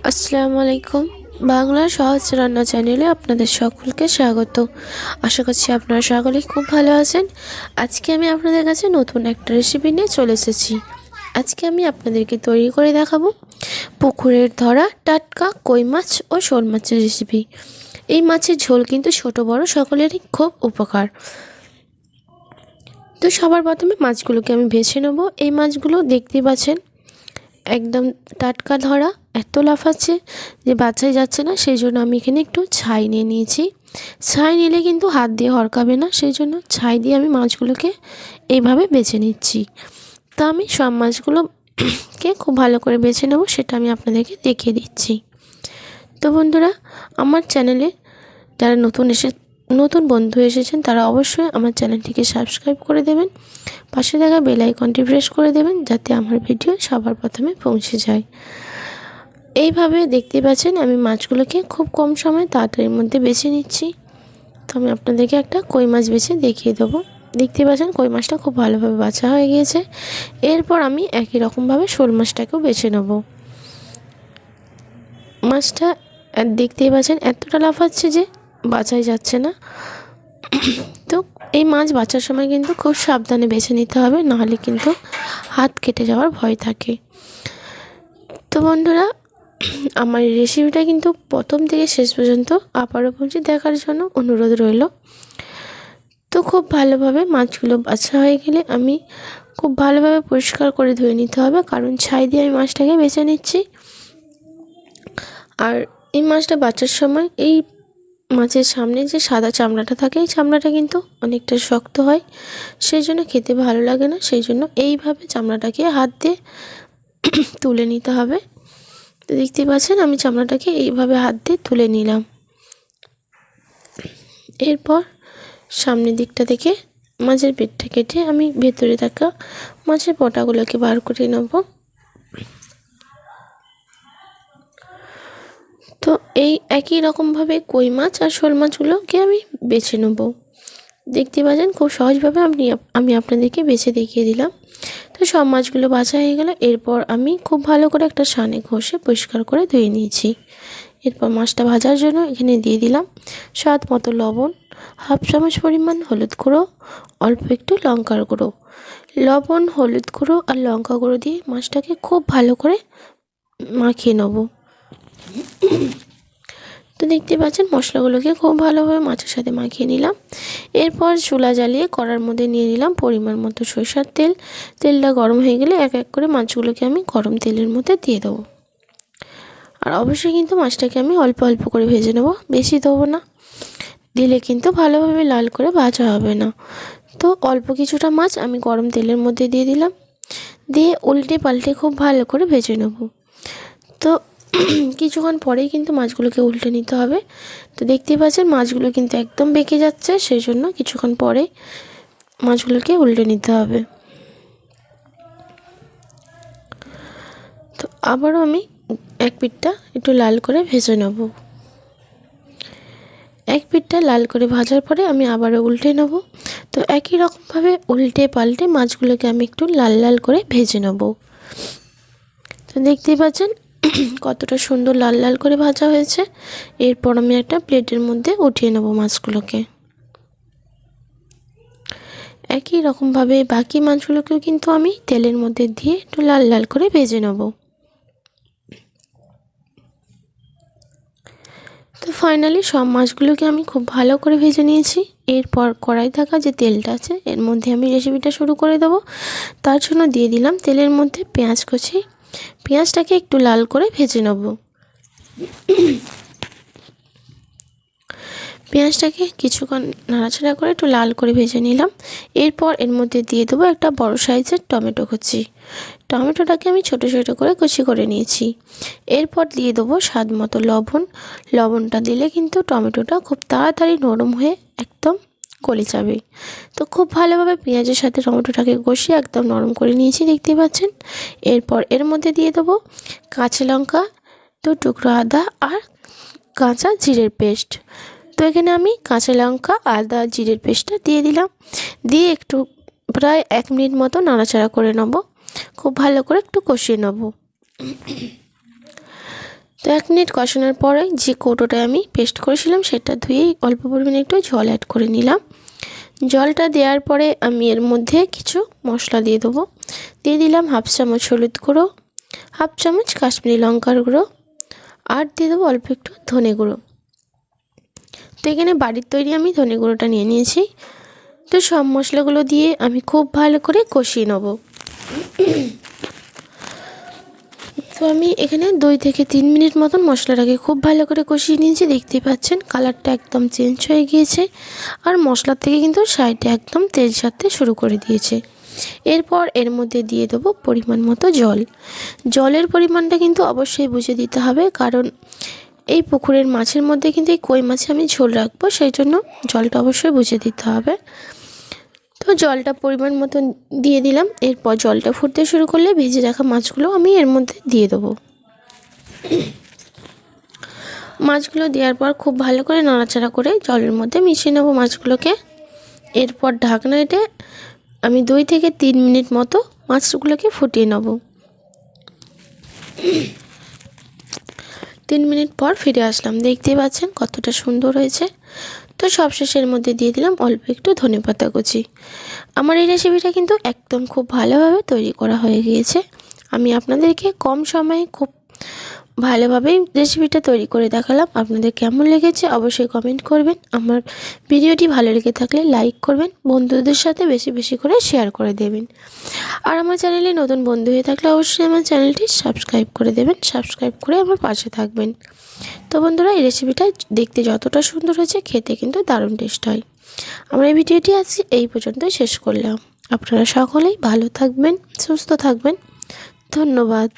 আসসালামু আলাইকুম। বাংলা সহজ রান্না চ্যানেলে আপনাদের সকলকে স্বাগত। আশা করছি আপনারা সকলেই খুব ভালো আছেন। আজকে আমি আপনাদের কাছে নতুন একটা রেসিপি নিয়ে চলে এসেছি। আজকে আমি আপনাদেরকে তৈরি করে দেখাবো পুকুরের ধরা টাটকা কই মাছ ও শোল মাছের রেসিপি। এই মাছের ঝোল কিন্তু ছোট বড় সকলেরই খুব উপকার। তো সবার প্রথমে মাছগুলোকে আমি ভেজে নেব। এই মাছগুলো দেখতেই পাচ্ছেন একদম টাটকা ধরা, এত লাফাচ্ছে যে বাছাই যাচ্ছে না, সেই জন্য আমি এখানে একটু ছাই নিয়ে নিয়েছি। ছাই নিলে কিন্তু হাত দিয়ে হরকাবে না, সেই জন্য ছাই দিয়ে আমি মাছগুলোকে এইভাবে বেছে নিচ্ছি। তো আমি সব মাছগুলোকে খুব ভালো করে বেছে নেব, সেটা আমি আপনাদেরকে দেখিয়ে দিচ্ছি। তো বন্ধুরা, আমার চ্যানেলে যারা নতুন বন্ধু এসেছেন তারা অবশ্যই আমার চ্যানেলটিকে সাবস্ক্রাইব করে দেবেন, পাশে থাকা বেল আইকনটি প্রেস করে দেবেন যাতে আমার ভিডিও সবার প্রথমে পৌঁছে যায়। এইভাবে দেখতে পাচ্ছেন আমি মাছগুলোকে খুব কম সময় তাড়াতাড়ির মধ্যে বেছে নিচ্ছি। তো আমি আপনাদেরকে একটা কই মাছ বেছে দেখিয়ে দেবো। দেখতে পাচ্ছেন কই মাছটা খুব ভালোভাবে বাছা হয়ে গিয়েছে। এরপর আমি একই রকমভাবে শোল মাছটাকেও বেছে নেব। মাছটা দেখতেই পাচ্ছেন এতটা লাফাচ্ছে যে বাছাই যাচ্ছে না। তো এই মাছ বাছার সময় কিন্তু খুব সাবধানে বেছে নিতে হবে, নাহলে কিন্তু হাত কেটে যাওয়ার ভয় থাকে। তো বন্ধুরা, আমার এই রেসিপিটা কিন্তু প্রথম থেকে শেষ পর্যন্ত আবারও বলছি দেখার জন্য অনুরোধ রইল। তো খুব ভালোভাবে মাছগুলো বাছা হয়ে গেলে আমি খুব ভালোভাবে পরিষ্কার করে ধুয়ে নিতে হবে, কারণ ছাই দিয়ে আমি মাছটাকে বেছে নিচ্ছি। আর এই মাছটা বাছার সময় এই মাছের সামনে যে সাদা চামড়াটা থাকে, এই চামড়াটা কিন্তু অনেকটা শক্ত হয়, সেই জন্য খেতে ভালো লাগে না। সেই জন্য এইভাবে চামড়াটাকে হাত দিয়ে তুলে নিতে হবে। তো দেখতে পাচ্ছেন আমি চামড়াটাকে এইভাবে হাত দিয়ে তুলে নিলাম। এরপর সামনের দিকটা থেকে মাছের পেটটা কেটে আমি ভেতরে থাকা মাছের পটাগুলোকে বার করে নেব। তো এই একই রকমভাবে কই মাছ আর শোল মাছগুলোকে আমি বেছে নেব। দেখতে পাচ্ছেন খুব সহজভাবে আমি আপনাদেরকে বেছে দেখিয়ে দিলাম। তো সব মাছগুলো বাছা হয়ে গেল। এরপর আমি খুব ভালো করে একটা সানে ঘষে পরিষ্কার করে ধুয়ে নিয়েছি। এরপর মাছটা ভাজার জন্য এখানে দিয়ে দিলাম স্বাদ মতো লবণ, হাফ চামচ পরিমাণ হলুদ গুঁড়ো, অল্প একটু লঙ্কার গুঁড়ো। লবণ, হলুদ গুঁড়ো আর লঙ্কা গুঁড়ো দিয়ে মাছটাকে খুব ভালো করে মাখিয়ে নেব। তো দেখতে পাচ্ছেন মশলাগুলোকে খুব ভালোভাবে মাছের সাথে মাখিয়ে নিলাম। এরপর চুলা জ্বালিয়ে কড়ার মধ্যে নিয়ে নিলাম পরিমাণ মতো সরষের তেল। তেলটা গরম হয়ে গেলে এক এক করে মাছগুলোকে আমি গরম তেলের মধ্যে দিয়ে দেবো। আর অবশ্যই কিন্তু মাছটাকে আমি অল্প অল্প করে ভেজে নেব, বেশি দেবো না, দিলে কিন্তু ভালোভাবে লাল করে ভাজা হবে না। তো অল্প কিছুটা মাছ আমি গরম তেলের মধ্যে দিয়ে দিলাম, দিয়ে উল্টে পাল্টে খুব ভালো করে ভেজে নেব। তো কিছুক্ষণ পরেই কিন্তু মাছগুলোকে উল্টে নিতে হবে। তো দেখতেই পাচ্ছেন মাছগুলো কিন্তু একদম বেঁকে যাচ্ছে, সেই জন্য কিছুক্ষণ পরে মাছগুলোকে উল্টে নিতে হবে। তো আবারও আমি এক পিঠটা একটু লাল করে ভেজে নেব। এক পিঠটা লাল করে ভাজার পরে আমি আবারও উল্টে নেব। তো একই রকমভাবে উল্টে পাল্টে মাছগুলোকে আমি একটু লাল লাল করে ভেজে নেব। তো দেখতেই পাচ্ছেন কতটা সুন্দর লাল লাল করে ভাজা হয়েছে। এরপর আমি একটা প্লেটের মধ্যে উঠিয়ে নেব মাছগুলোকে। একই রকমভাবে বাকি মাছগুলোকেও কিন্তু আমি তেলের মধ্যে দিয়ে একটু লাল লাল করে ভেজে নেব। তো ফাইনালি সব মাছগুলোকে আমি খুব ভালো করে ভেজে নিয়েছি। এরপর কড়াই থাকা যে তেলটা আছে এর মধ্যে আমি রেসিপিটা শুরু করে দেব। তার জন্য দিয়ে দিলাম তেলের মধ্যে পেঁয়াজ কুচি। পেঁয়াজটাকে একটু লাল করে ভেজে নেব। পেঁয়াজটাকে কিছুক্ষণ নাড়াচাড়া করে একটু লাল করে ভেজে নিলাম। এরপর এর মধ্যে দিয়ে দেবো একটা বড় সাইজের টমেটো কুচি। টমেটোটাকে আমি ছোট ছোট করে কুচি করে নিয়েছি। এরপর দিয়ে দেবো স্বাদ মতো লবণ। লবণটা দিলে কিন্তু টমেটোটা খুব তাড়াতাড়ি নরম হয়ে একদম গলে যাবে। তো খুব ভালোভাবে পেঁয়াজের সাথে টমেটোটাকে কষিয়ে একদম নরম করে নিয়েছি, দেখতে পাচ্ছেন। এরপর এর মধ্যে দিয়ে দেবো কাঁচা লঙ্কা, 2 টুকরো আদা আর কাঁচা জিরের পেস্ট। তো এখানে আমি কাঁচা লঙ্কা, আদা, জিরের পেস্টটা দিয়ে দিলাম। দিয়ে একটু প্রায় 1 মিনিট মতো নাড়াচাড়া করে নেব, খুব ভালো করে একটু কষিয়ে নেব। তো তো 1 মিনিট কষানোর পরে যে কৌটোটায় আমি পেস্ট করেছিলাম সেটা ধুয়েই অল্প পরিমাণে একটু জল অ্যাড করে নিলাম। জলটা দেওয়ার পরে আমি এর মধ্যে কিছু মশলা দিয়ে দেবো। দিয়ে দিলাম 1/2 চামচ হলুদ গুঁড়ো, 1/2 চামচ কাশ্মীরি লঙ্কার গুঁড়ো, আর দিয়ে দেবো অল্প একটু ধনে গুঁড়ো। তো এখানে বাড়ির তৈরি আমি ধনে গুঁড়োটা নিয়ে নিয়েছি। তো সব মশলাগুলো দিয়ে আমি খুব ভালো করে কষিয়ে নেব। তো আমি এখানে 2 থেকে 3 মিনিট মতন মশলাটাকে খুব ভালো করে কষিয়ে নিয়েছি। দেখতেই পাচ্ছেন কালারটা একদম চেঞ্জ হয়ে গিয়েছে, আর মশলার থেকে কিন্তু সাইডে একদম তেল ছাড়তে শুরু করে দিয়েছে। এরপর এর মধ্যে দিয়ে দেবো পরিমাণ মতো জল। জলের পরিমাণটা কিন্তু অবশ্যই বুঝে দিতে হবে, কারণ এই পুকুরের মাছের মধ্যে কিন্তু এই কই মাছে আমি ঝোল রাখবো, সেই জন্য জলটা অবশ্যই বুঝে দিতে হবে। তো জলটা পরিমাণ মতো দিয়ে দিলাম। এরপর জলটা ফুটতে শুরু করলে ভেজে রাখা মাছগুলো আমি এর মধ্যে দিয়ে দেবো। মাছগুলো দেওয়ার পর খুব ভালো করে নাড়াচাড়া করে জলের মধ্যে মিশিয়ে নেবো মাছগুলোকে। এরপর ঢাকনা এঁটে আমি 2 থেকে 3 মিনিট মতো মাছগুলোকে ফুটিয়ে নেব। 3 মিনিট পর ফিরে আসলাম। দেখতেই পাচ্ছেন কতটা সুন্দর হয়েছে। তো সবশেষের মধ্যে দিয়ে দিলাম অল্প একটু ধনেপাতা কুচি। আমার এই রেসিপিটা কিন্তু একদম খুব ভালোভাবে তৈরি করা হয়ে গিয়েছে। আমি আপনাদেরকে কম সময়ে খুব ভালোভাবেই রেসিপিটা তৈরি করে দেখালাম। আপনাদের কেমন লেগেছে অবশ্যই কমেন্ট করবেন। আমার ভিডিওটি ভালো লেগে থাকলে লাইক করবেন, বন্ধুদের সাথে বেশি বেশি করে শেয়ার করে দেবেন। আর আমার চ্যানেলে নতুন বন্ধু হয়ে থাকলে অবশ্যই আমার চ্যানেলটি সাবস্ক্রাইব করে দেবেন। সাবস্ক্রাইব করে আমার পাশে থাকবেন। তো বন্ধুরা, এই রেসিপিটা দেখতে যতটা সুন্দর হয়েছে খেতে কিন্তু দারুণ টেস্ট হয়। আমরা এই ভিডিওটি আজ এই পর্যন্তই শেষ করলাম। আপনারা সকলেই ভালো থাকবেন, সুস্থ থাকবেন। ধন্যবাদ।